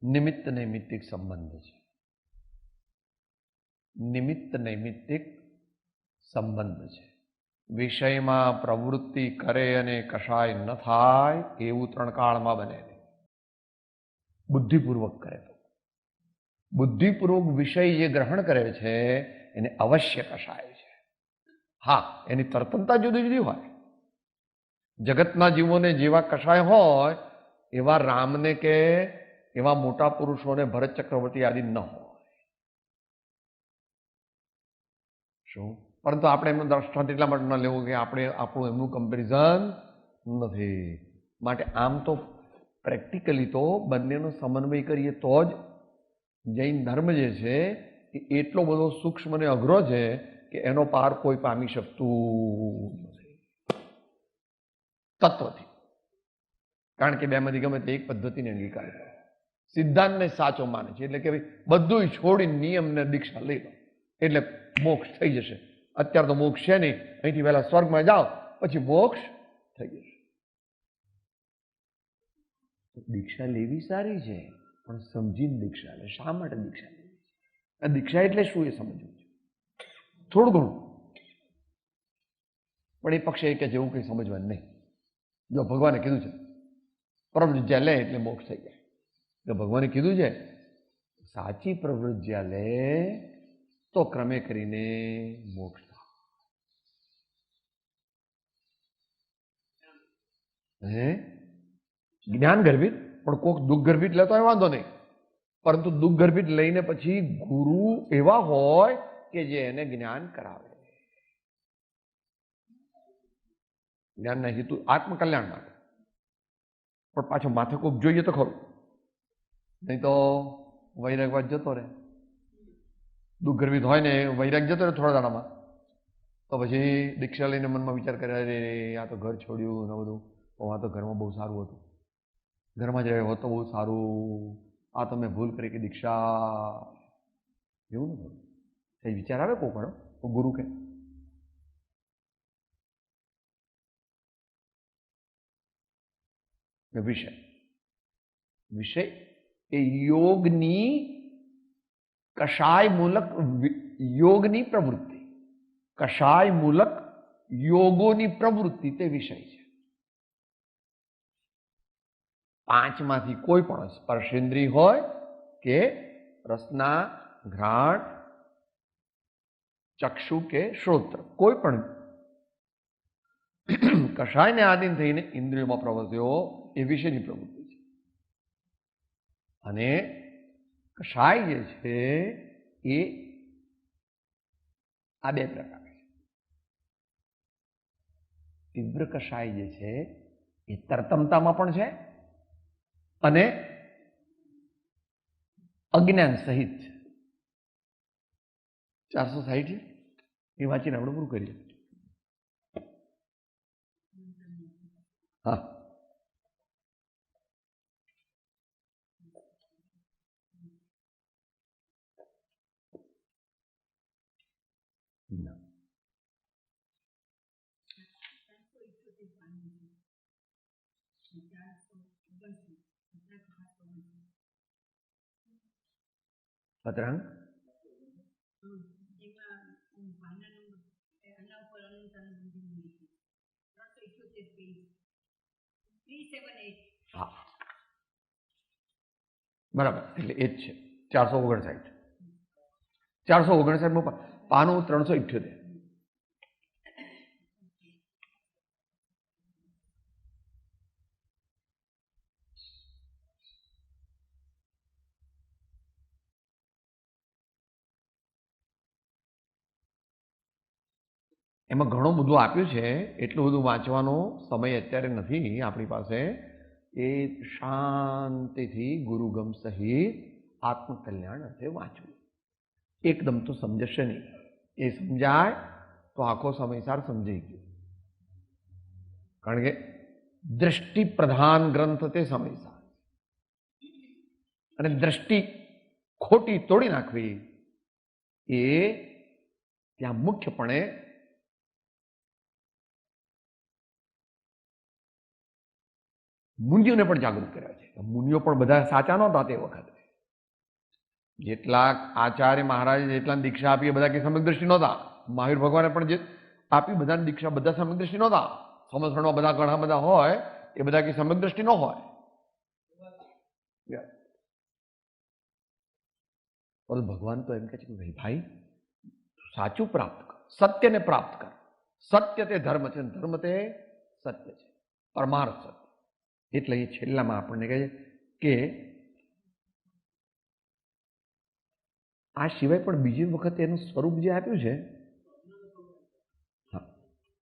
નિમિત્ત નૈમિત્તિક સંબંધ છે. નિમિત્ત નૈમિત્તિક સંબંધ છે. વિષયમાં પ્રવૃત્તિ કરે અને કશાય ન થાય એવું 3 કાળમાં બને નહીં. બુદ્ધિપૂર્વક કરે તો, બુદ્ધિપૂર્વક વિષય જે ગ્રહણ કરે છે એને અવશ્ય કશાય છે. હા, એની તરતમતા જુદી જુદી હોય. જગતના જીવોને જેવા કશાય હોય એવા રામને કે એવા મોટા પુરુષોને ભરત ચક્રવર્તી આદિ ન હોય. શું? પરંતુ આપણે એમનું દ્રષ્ટાંત એટલા માટે ન લેવું કે આપણે આપણું એમનું કમ્પેરિઝન નથી. માટે આમ તો પ્રેક્ટિકલી તો બંનેનો સમન્વય કરીએ તો જ જૈન ધર્મ જે છે એ એટલો બધો સૂક્ષ્મ અને અઘરો છે કે એનો પાર કોઈ પામી શકતું નથી તત્વથી. કારણ કે બેમાંથી ગમે તે એક પદ્ધતિને અંગીકાર કરે, સિદ્ધાંતને સાચો માને છે. એટલે કે બધું છોડી નિયમને દીક્ષા લઈ લો એટલે મોક્ષ થઈ જશે. અત્યારે તો મોક્ષ છે નહીં, અહીંથી પહેલા સ્વર્ગમાં જાઓ પછી મોક્ષ થઈ જશે. દીક્ષા લેવી સારી છે, પણ સમજીને દીક્ષા લે. શા માટે દીક્ષા લેવી છે? આ દીક્ષા એટલે શું એ સમજવું છે થોડું ઘણું, પણ એ પક્ષે કે જેવું કંઈ સમજવાનું નહીં. જો ભગવાને કીધું છે પ્રવૃત્તિ લે એટલે મોક્ષ થઈ જાય, જો ભગવાને કીધું છે સાચી પ્રવૃત્તિ લે તો ક્રમે કરીને મોક્ષ થાય. જ્ઞાન ગર્ભિત, પણ કોઈક દુઃખ ગર્ભિત લેતો હોય વાંધો નહીં, પરંતુ દુઃખ ગર્ભિત લઈને પછી ગુરુ એવા હોય કે જે એને જ્ઞાન કરાવે. જ્ઞાનના હેતુ આત્મકલ્યાણ માટે, પણ પાછો માથે કોક જોઈએ તો ખરું, નહીં તો વૈરાગવાદ જતો રહે. દુઃખ ગર્ભિત હોય ને વૈરાગ જતો રહે થોડા દાડામાં, તો પછી દીક્ષા લઈને મનમાં વિચાર કરે અરે આ તો ઘર છોડ્યું ને બધું, આ તો ઘરમાં બહુ સારું હતું, ઘરમાં જ રહ્યો હોત તો બહુ સારું, આ તો મેં ભૂલ કરી કે દીક્ષા. એવું નથી થતું. એ વિચાર આવે કોઈ પણ ગુરુ કે વિષય વિષય એ યોગની કષાય મૂલક યોગની પ્રવૃત્તિ, કષાય મૂલક યોગોની પ્રવૃત્તિ તે વિષય છે. 5માંથી કોઈ પણ સ્પર્શેન્દ્રિય હોય કે રસના, ઘ્રાણ, ચક્ષુ કે શ્રોત્ર, કોઈ પણ કષાયને આધીન થઈને ઇન્દ્રિયોમાં પ્રવૃત્તિઓ એ વિશેની પ્રવૃત્તિ છે. અને કષાય જે છે એ આ 2 પ્રકાર છે. તીવ્ર કષાય જે છે એ તરતમતામાં પણ છે અને અજ્ઞાન સહિત છે. 460 છે એ વાંચીને આપણે પૂરું કરીએ. હા, પતરાંગ હા બરાબર, એટલે એ જ છે 459. 459 પાનું 378. એમાં ઘણું બધું આપ્યું છે, એટલું બધું વાંચવાનો સમય અત્યારે નથી આપણી પાસે. એ શાંતિથી ગુરુગમ સહિત આત્મકલ્યાણ અર્થે વાંચવું. એકદમ તો સમજશે નહીં, એ સમજાય તો આખો સમયસાર સમજાઈ ગયો. કારણ કે દ્રષ્ટિ પ્રધાન ગ્રંથ તે સમયસાર, અને દ્રષ્ટિ ખોટી તોડી નાખવી એ ત્યાં મુખ્યપણે મુનિઓને પણ જાગૃત કર્યા છે. મુનિઓ પણ બધા સાચા નહોતા તે વખતે. જેટલાક આચાર્ય મહારાજે જેટલા દીક્ષા આપી એ બધા કે સમ્યક દ્રષ્ટિ નહોતા. મહાવીર ભગવાને પણ જે આપી બધાની દીક્ષા બધા સમ્યક દ્રષ્ટિ નહોતા. સમસ્તમાં બધા ઘણા બધા હોય એ બધા કે સમ્યક દ્રષ્ટિ ન હોય. ભગવાન તો એમ કહે છે કે ભાઈ સાચું પ્રાપ્ત કર, સત્યને પ્રાપ્ત કર. સત્ય તે ધર્મ છે, ધર્મ તે સત્ય છે, પરમાર્થ સત્ય. એટલે એ છેલ્લામાં આપણને કહે છે કે આ સિવાય પણ બીજી વખત એનું સ્વરૂપ જે આપ્યું છે, હા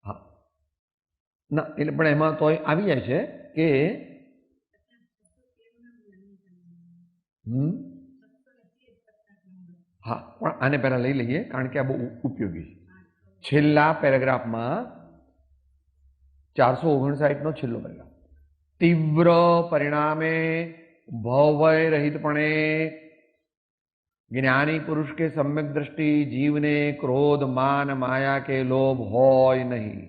હા ના એટલે પણ એમાં તો આવી જાય છે કે હા, પણ આને પહેલા લઈ લઈએ કારણ કે આ બહુ ઉપયોગી છે. છેલ્લા પેરેગ્રાફમાં 459 નો છેલ્લો પેરેગ્રાફ. તીવ્ર પરિણામે ભવભય રહિતપણે જ્ઞાની પુરુષ કે સમ્યક દ્રષ્ટિ જીવને ક્રોધ માન માયા કે લોભ હોય નહીં.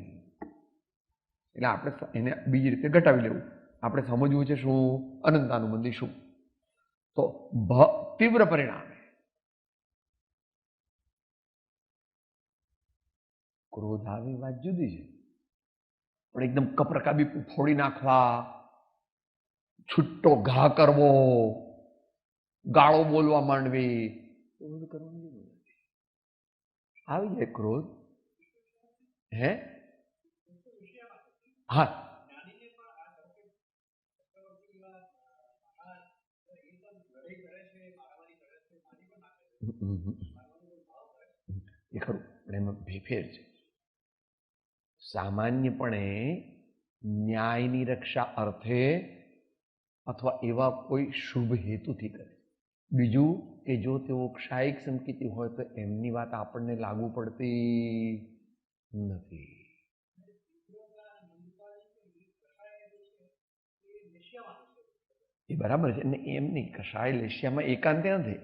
એટલે આપણે એને બીજી રીતે ઘટાવી લેવું. આપણે સમજવું છે શું? અનંતાનુબંધી શું? તો તીવ્ર પરિણામે ક્રોધ આવી વાત જુદી છે, પણ એકદમ કપરકાબી ફોડી નાખવા, છૂટો ઘા કરવો, ગાળો બોલવા માંડવી, એવું બધું કરવાનું જરૂર નથી. આવી જાય ક્રોધ, હે હા એ ખરું, પણ એમાં ભેફેર છે. સામાન્યપણે ન્યાયની રક્ષા અર્થે અથવા એવા કોઈ શુભ હેતુથી કરે. બીજું કે જો તેઓ ક્ષાયિક સંકેતી હોય તો એમની વાત આપણને લાગુ પડતી નથી. એ બરાબર છે ને, એમ નહીં, કષાય લેશિયામાં એકાંતે નથી.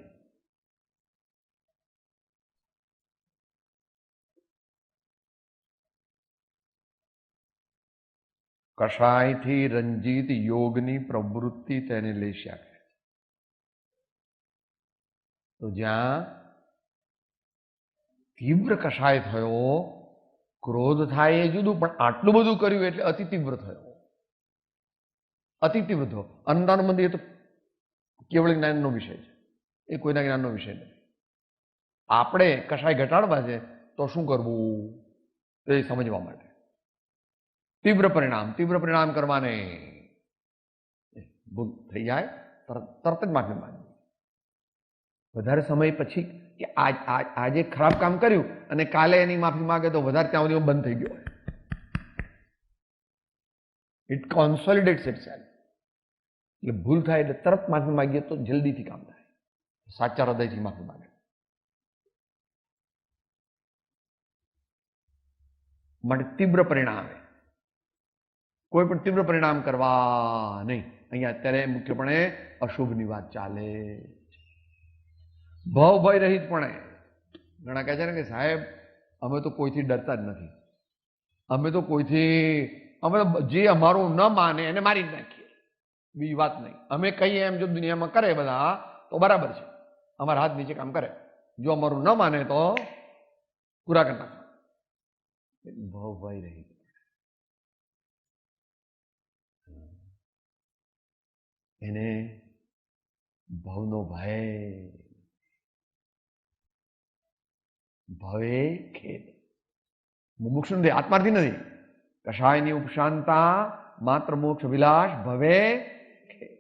કષાયથી રંજીત યોગની પ્રવૃત્તિ તેને લેશિયા કહે છે. તો જ્યાં તીવ્ર કષાય થયો, ક્રોધ થાય એ જુદું, પણ આટલું બધું કર્યું એટલે અતિ તીવ્ર થયો. અતિ તીવ્ર થયો. અનંતાનુબંધી એ તો કેવળ જ્ઞાનનો વિષય છે, એ કોઈના જ્ઞાનનો વિષય નથી. આપણે કષાય ઘટાડવા છે તો શું કરવું એ સમજવા માટે તીવ્ર પરિણામ કરવાને ભૂલ થઈ જાય તરત જ માફી માંગવી. વધારે સમય પછી કે આજે ખરાબ કામ કર્યું અને કાલે એની માફી માંગે તો વધારે ત્યાં સુધી બંધ થઈ ગયો. It consolidates itself. એટલે ભૂલ થાય એટલે તરત માફી માંગીએ તો જલ્દીથી કામ થાય. સાચા હૃદયથી માફી માંગે. માટે તીવ્ર પરિણામ આવે. કોઈ પણ તીવ્ર પરિણામ કરવા નહીં. અહીંયા અત્યારે મુખ્યપણે અશુભની વાત ચાલે. ભાવ ભય રહિત પણ ઘણા કહે છે ને કે સાહેબ અમે તો કોઈથી ડરતા જ નથી, અમે તો જે અમારું ન માને એને મારી જ નાખીએ, બીજી વાત નહીં. અમે કહીએ એમ જો દુનિયામાં કરે બધા તો બરાબર છે, અમારા હાથ નીચે કામ કરે. જો અમારું ન માને તો પૂરા કરી નાખે. ભાવ ભય રહિત એને ભવનો ભય, ભવે ખેદ. મુમુક્ષુ નથી, આત્માર્થી નથી. કષાયની ઉપશાંતા માત્ર મોક્ષ વિલાસ ભવે ખેદ.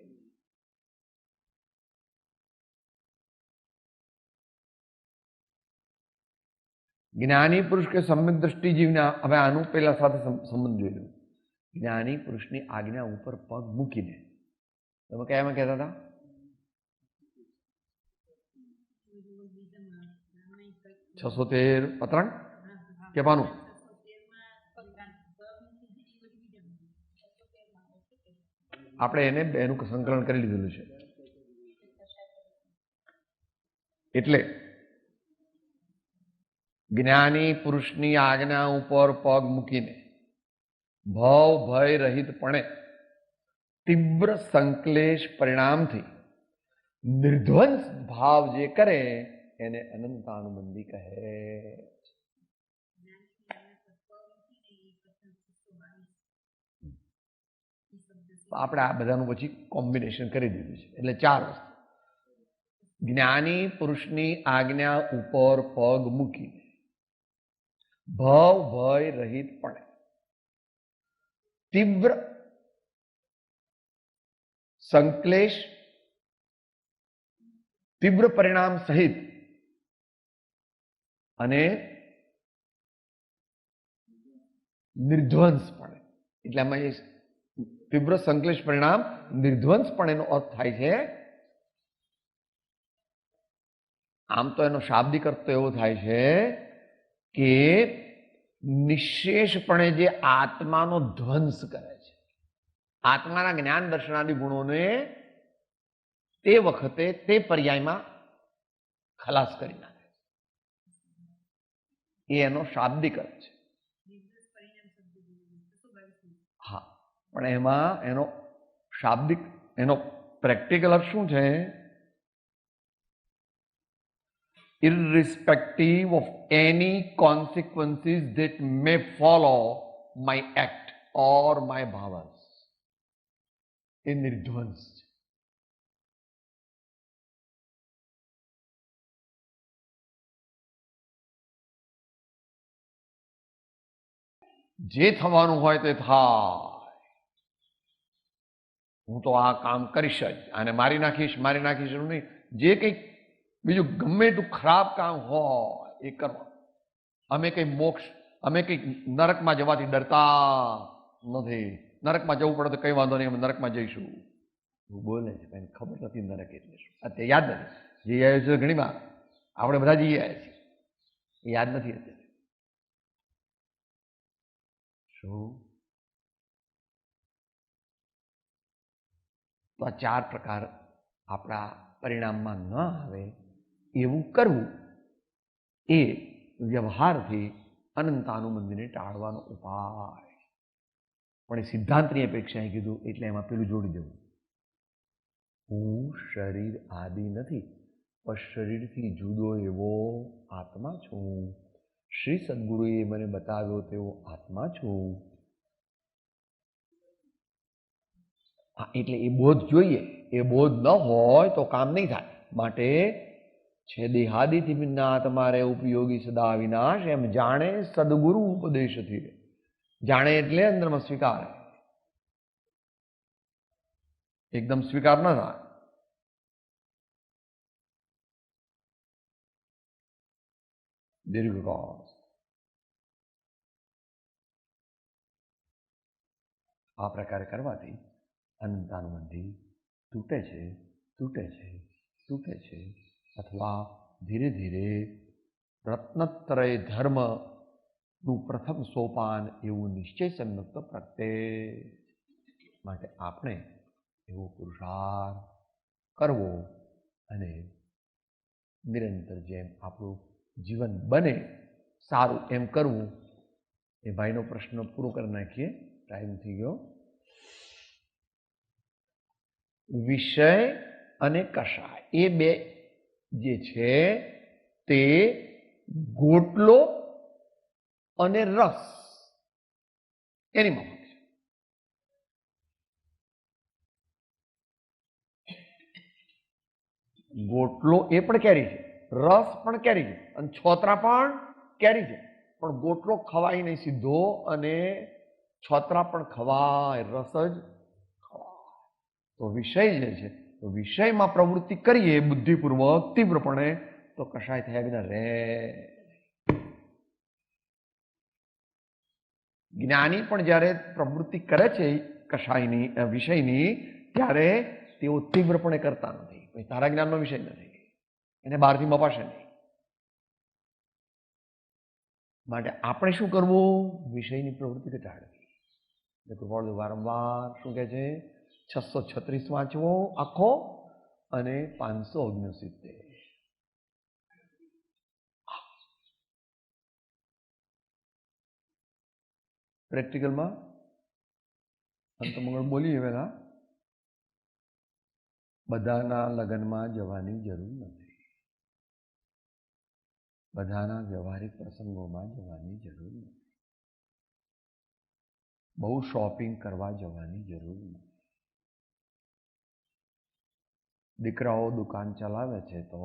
જ્ઞાની પુરુષ કે સમ્યક દ્રષ્ટિ જીવના. હવે આનું પેલા સાથે સંબંધ જોઈ લો. જ્ઞાની પુરુષની આજ્ઞા ઉપર પગ મૂકીને, તમે કયામાં કહેતા હતા? છસો 13 પત્રંગ કે પાનું? આપણે એને બેનું સંકલન કરી લીધેલું છે. એટલે જ્ઞાની પુરુષની આજ્ઞા ઉપર પગ મૂકીને ભાવ ભય રહિતપણે તીવ્ર સંકલેશ પરિણામથી નિર્ધ્વંસ ભાવ જે કરે એને અનંતાનુબંધી કહે. આપણે આ બધાનું પછી કોમ્બિનેશન કરી દીધું છે. એટલે 4 વસ્તુ. જ્ઞાની પુરુષની આજ્ઞા ઉપર પગ મૂકીને ભાવ ભય રહિતપણે તીવ્ર સંકલેશ તીવ્ર પરિણામ સહિત અને નિર્ધ્વંસપણે. એટલે આમાં તીવ્ર સંકલેશ પરિણામ નિર્ધ્વંસપણે એનો અર્થ થાય છે. આમ તો એનો શાબ્દિક અર્થ તો એવો થાય છે કે નિશેષપણે જે આત્માનો ધ્વંસ કરે છે, આત્માના જ્ઞાન દર્શનાદિ ગુણોને તે વખતે તે પર્યાયમાં ખલાસ કરી નાખે. એ એનો શાબ્દિક અર્થ છે. હા, પણ એમાં એનો શાબ્દિક, એનો પ્રેક્ટિકલ અર્થ શું છે? Irrespective of any consequences that may follow my act or my bhavas. એ નિર્ધ્વંસ છે. જે થવાનું હોય તે થાય, હું તો આ કામ કરીશ જ, આને મારી નાખીશ એવું નહીં. જે કંઈક બીજું ગમે એટલું ખરાબ કામ હોય એ કરવા. અમે કંઈક નરકમાં જવાથી ડરતા નથી. નરકમાં જવું પડે તો કઈ વાંધો નહીં, અમે નરકમાં જઈશું. હું બોલે છે એને ખબર નથી નરક એટલે શું. અત્યારે યાદ નથી. જઈ આવ્યો છે ઘણી વાર, આપણે બધા જઈ આવ્યા છીએ, યાદ નથી અત્યારે. શું તો આ 4 પ્રકાર આપણા પરિણામમાં ન આવે એવું કરવું એ વ્યવહારથી અનંતાનુબંધીને ટાળવાનો ઉપાય. પણ એ સિદ્ધાંતની અપેક્ષાએ કીધું એટલે એમાં પેલું જોડી દેવું. હું શરીર આદિ નથી, પણ શરીરથી જુદો એવો આત્મા છું. શ્રી સદગુરુએ મને બતાવ્યો તેવો આત્મા છું. એટલે એ બોધ જોઈએ. એ બોધ ન હોય તો કામ નહીં થાય. માટે છે દેહાદિથી ભિન્ના તમારે ઉપયોગી સદા વિનાશ, એમ જાણે સદગુરુ ઉપદેશથી. જાણે એટલે અંદરમાં સ્વીકાર, એકદમ સ્વીકાર ન થાય. દીર્ઘકાળ આ પ્રકારે કરવાથી અંતાનુબંધી તૂટે છે, તૂટે છે, તૂટે છે, અથવા ધીરે ધીરે રત્નત્રય ધર્મનું પ્રથમ સોપાન એવું નિશ્ચય સંયુક્ત પ્રગટે. માટે આપણે એવો પુરુષાર્થ કરવો અને નિરંતર જેમ આપણું જીવન બને સારું એમ કરવું. એ ભાઈનો પ્રશ્ન પૂરો કરી નાખીએ, ટાઈમ થઈ ગયો. વિષય અને કષાય એ બે જે છે તે ગોટલો અને રસ એની માફક છે. ગોટલો એ પણ કેરી છે, રસ પણ કેરી છે, અને છોતરા પણ કેરી છે. પણ ગોટલો ખવાય નહીં સીધો, અને છોતરા પણ ખવાય, રસ જ ખવાય. તો વિષય જે છે તો વિષયમાં પ્રવૃત્તિ કરીએ બુદ્ધિપૂર્વક તીવ્રપણે તો કશાય થયા વિના રહે. જ્ઞાની પણ જ્યારે પ્રવૃત્તિ કરે છે કશાયની વિષયની, ત્યારે તેઓ તીવ્રપણે કરતા નથી. તારા જ્ઞાનનો વિષય નથી, એને બહારથી મપાશે નહીં. માટે આપણે શું કરવું? વિષયની પ્રવૃત્તિ ઘટાડવી. કૃપાળુ વારંવાર શું કહે છે? 636 વાંચવો આખો અને 569. પ્રેક્ટિકલમાં અંતમંગળ બોલીએ પહેલા, બધાના લગ્નમાં જવાની જરૂર નથી, બધાના વ્યવહારિક પ્રસંગોમાં જવાની જરૂર નથી, બહુ શોપિંગ કરવા જવાની જરૂર નથી. દીકરાઓ દુકાન ચલાવે છે તો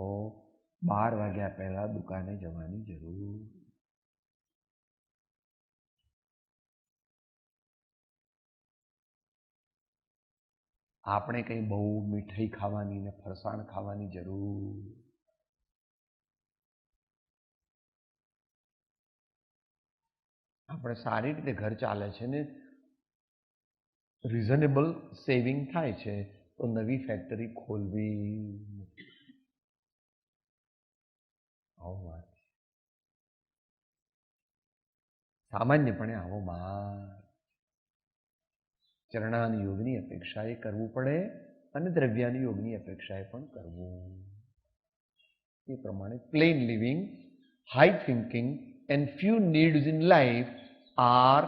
12 વાગ્યા પહેલા દુકાને જવાની જરૂર. આપણે કંઈ બહુ મીઠાઈ ખાવાની ને ફરસાણ ખાવાની જરૂર. આપણે સારી રીતે ઘર ચાલે છે ને રિઝનેબલ સેવિંગ થાય છે, તો નવી ફેક્ટરી ખોલવી. આવો વાત સામાન્યપણે આવો માર ચરણાન યોગની અપેક્ષાએ કરવું પડે અને દ્રવ્યાની યોગની અપેક્ષાએ પણ કરવું. એ પ્રમાણે plane living, high thinking and few needs in life are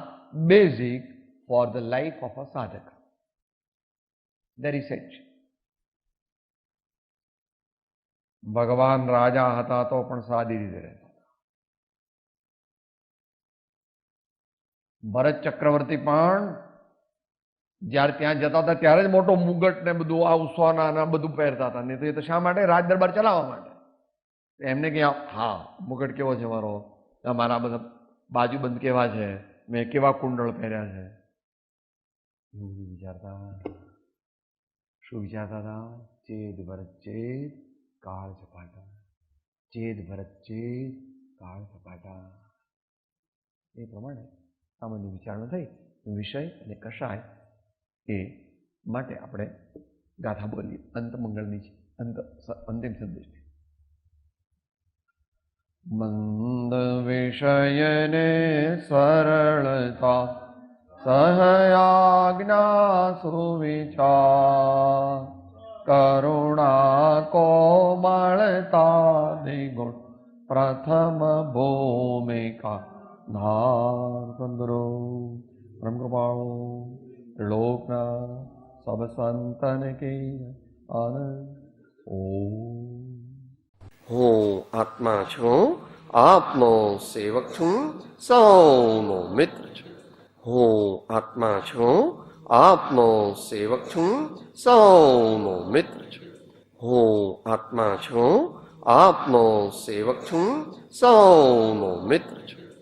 basic for the life of a sadhaka. There is it. ભગવાન રાજા હતા તો પણ સાદી રીતે રહેતા. ભરત ચક્રવર્તી પણ જ્યારે ત્યાં જતા હતા ત્યારે જ મોટો મુગટ ને બધું આવું સોના ને બધું પહેરતા હતા. નહીં તો એ તો શા માટે? રાજ દરબાર ચલાવવા માટે. એમને કે હા મુગટ કેવો છે મારો, મારા બધા બાજુબંધ કેવા છે, મેં કેવા કુંડળ પહેર્યા છે, એવું વિચારતા. શું વિચારતા હતા? ચેદ ભરત ચેદ કાળ ઝપાટા, ચેદ ભરત ચેદ કાળ ઝપાટા. એ પ્રમાણે સામાન્ય વિચારણા થઈ. વિષય અને કષાય એ માટે આપણે ગાથા બોલીએ અંત મંગળની છે, અંતિમ સંદેશ. મંદ વિષયને સરળતા સહયાજ્ઞા સુવિચાર કરુણા કોમળતા નિગુણ પ્રથમ ભૂમિકા ધાર ચંદ્રો પરમ કૃપાળુ લોકના સબ સંતન કી આનંદ. ઓમ. હું આત્મા છું, આપનો સેવક છું, સૌનો મિત્ર છું. હું આત્મા છું, આપનો સેવક છું, સૌનો મિત્ર છું. હું આત્મા છું, આપનો સેવક છું, સૌનો મિત્ર છું.